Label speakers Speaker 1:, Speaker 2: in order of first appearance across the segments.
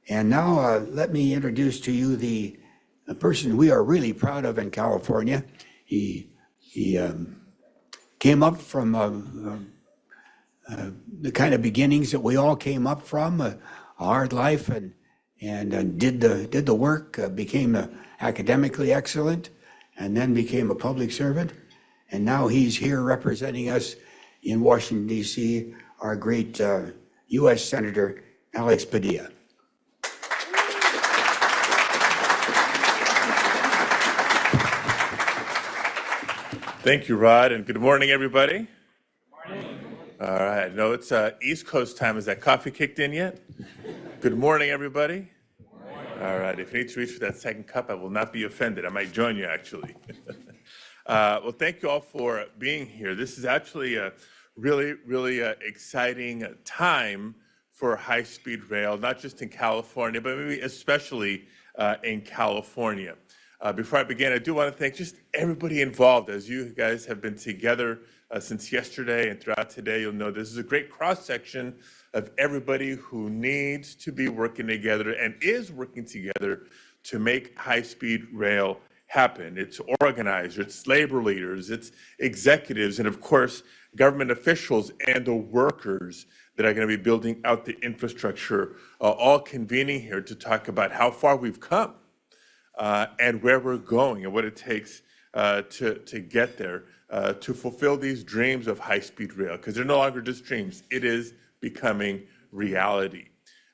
Speaker 1: And now let me introduce to you the person we are really proud of in California. He came up from the kind of beginnings that we all came up from, a hard life, and did the work, became academically excellent, and then became a public servant. And now he's here representing us in Washington, D.C., our great U.S. Senator Alex Padilla.
Speaker 2: Thank you, Rod, and good morning, everybody. Morning. All right, no, it's East Coast time. Is that coffee kicked in yet? Good morning, everybody. Morning. All right, if you need to reach for that second cup, I will not be offended. I might join you, actually. Well, thank you all for being here. This is actually a really exciting time for high-speed rail, not just in California, but maybe especially in California. Before I begin, I do want to thank just everybody involved. As you guys have been together since yesterday and throughout today, you'll know this is a great cross-section of everybody who needs to be working together and is working together to make high-speed rail happen. It's organizers, it's labor leaders, it's executives, and of course, government officials and the workers that are going to be building out the infrastructure, all convening here to talk about how far we've come. And where we're going and what it takes to get there, to fulfill these dreams of high-speed rail, because they're no longer just dreams. It is becoming reality.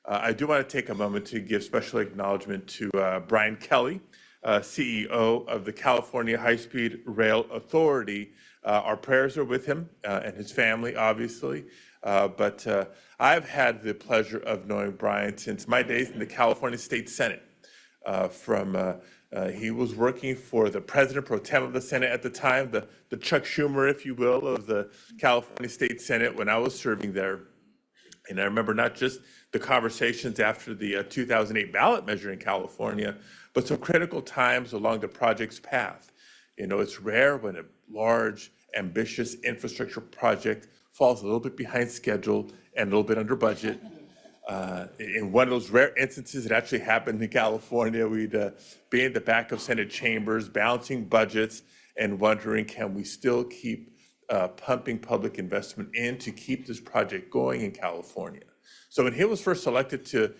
Speaker 2: I do want to take a moment to give special acknowledgement to Brian Kelly, CEO of the California High-Speed Rail Authority. Our prayers are with him and his family, obviously. But I've had the pleasure of knowing Brian since my days in the California State Senate. He was working for the president pro tem of the Senate at the time, the Chuck Schumer, if you will, of the California State Senate when I was serving there. And I remember not just the conversations after the 2008 ballot measure in California, but some critical times along the project's path. You know, it's rare when a large, ambitious infrastructure project falls a little bit behind schedule and a little bit under budget. In one of those rare instances, it actually happened in California. We'd be in the back of Senate chambers, balancing budgets and wondering, can we still keep pumping public investment in to keep this project going in California? So when he was first selected to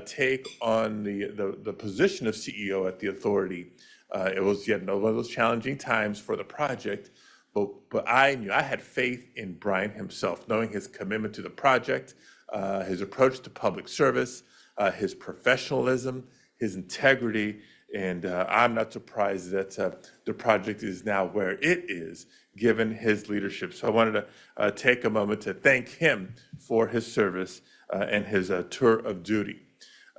Speaker 2: take on the position of CEO at the authority, it was yet another one of those challenging times for the project. But I knew, I had faith in Brian himself, knowing his commitment to the project, his approach to public service, his professionalism, his integrity, and I'm not surprised that the project is now where it is, given his leadership. So I wanted to take a moment to thank him for his service and his tour of duty.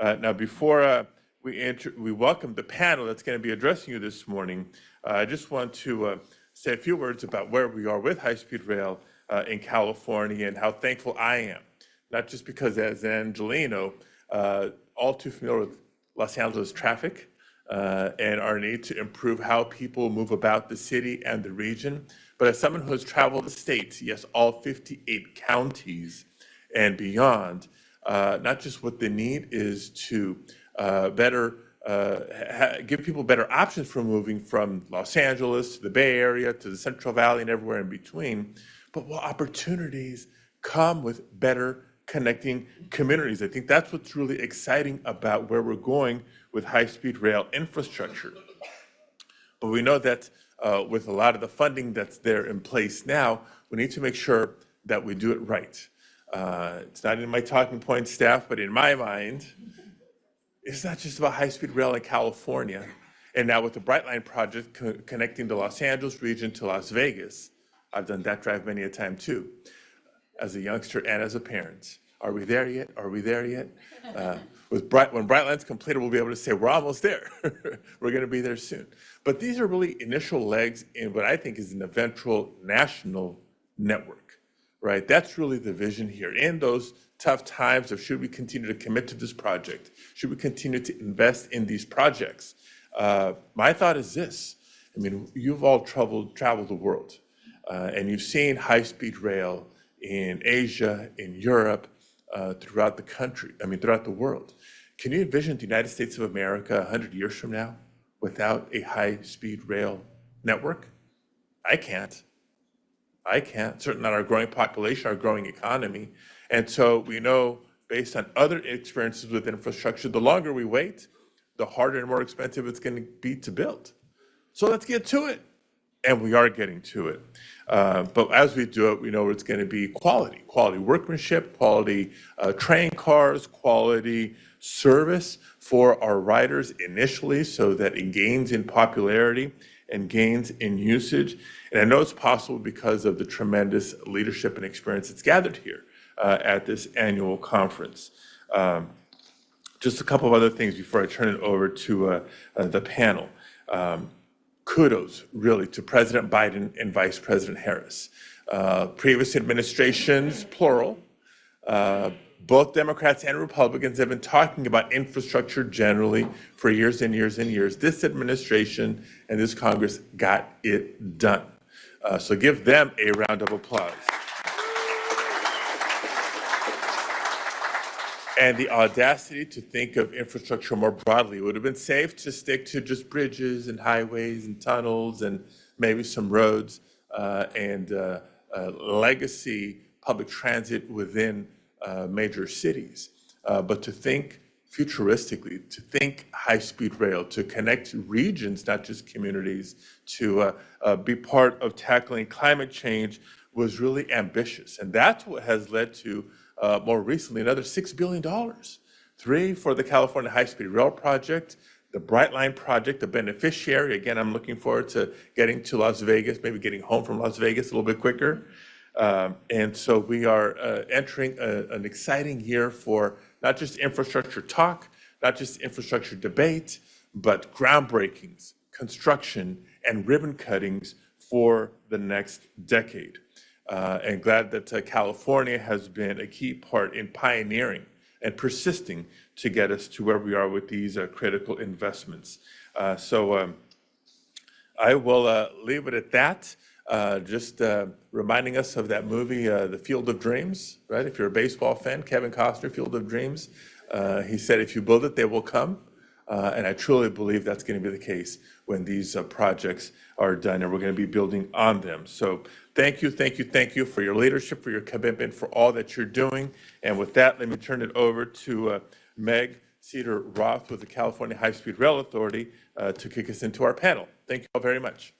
Speaker 2: Now, before we welcome the panel that's going to be addressing you this morning, I just want to say a few words about where we are with high-speed rail in California and how thankful I am. Not just because as an Angelino, all too familiar with Los Angeles traffic and our need to improve how people move about the city and the region, but as someone who has traveled the states, yes, all 58 counties and beyond, not just what the need is to give people better options for moving from Los Angeles to the Bay Area to the Central Valley and everywhere in between, but what opportunities come with better connecting communities. I think that's what's really exciting about where we're going with high-speed rail infrastructure. But we know that with a lot of the funding that's there in place now, we need to make sure that we do it right. It's not in my talking point, staff, but in my mind, it's not just about high-speed rail in California. And now with the Brightline project connecting the Los Angeles region to Las Vegas, I've done that drive many a time too, as a youngster and as a parent. Are we there yet? Are we there yet? When Brightline's completed, we'll be able to say we're almost there. We're going to be there soon. But these are really initial legs in what I think is an eventual national network, right? That's really the vision here. In those tough times of should we continue to commit to this project? Should we continue to invest in these projects? My thought is this. I mean, you've all traveled the world, and you've seen high-speed rail in Asia, in Europe, throughout the country, throughout the world. Can you envision the United States of America 100 years from now without a high-speed rail network? I can't. I can't. Certainly not our growing population, our growing economy. And so we know, based on other experiences with infrastructure, the longer we wait, the harder and more expensive it's going to be to build. So let's get to it. And we are getting to it. But as we do it, we know it's going to be quality workmanship, quality train cars, quality service for our riders initially, so that it gains in popularity and gains in usage. And I know it's possible because of the tremendous leadership and experience that's gathered here at this annual conference. Just a couple of other things before I turn it over to the panel. Kudos, really, to President Biden and Vice President Harris. Previous administrations, plural, both Democrats and Republicans have been talking about infrastructure generally for years and years and years. This administration and this Congress got it done. So give them a round of applause. And the audacity to think of infrastructure more broadly. It would have been safe to stick to just bridges and highways and tunnels and maybe some roads and legacy public transit within major cities. But to think futuristically, to think high-speed rail, to connect regions, not just communities, to be part of tackling climate change was really ambitious. And that's what has led to more recently, another $6 billion. $3 for the California High-Speed Rail Project, the Brightline Project, the beneficiary. Again, I'm looking forward to getting to Las Vegas, maybe getting home from Las Vegas a little bit quicker. And so we are entering an exciting year for not just infrastructure talk, not just infrastructure debate, but groundbreakings, construction, and ribbon cuttings for the next decade. And glad that California has been a key part in pioneering and persisting to get us to where we are with these critical investments. So I will leave it at that. Just reminding us of that movie, The Field of Dreams, right? If you're a baseball fan, Kevin Costner, Field of Dreams. He said, if you build it, they will come. And I truly believe that's going to be the case when these projects are done, and we're going to be building on them. So thank you for your leadership, for your commitment, for all that you're doing. And with that, let me turn it over to Meg Cedar-Roth with the California High-Speed Rail Authority to kick us into our panel. Thank you all very much.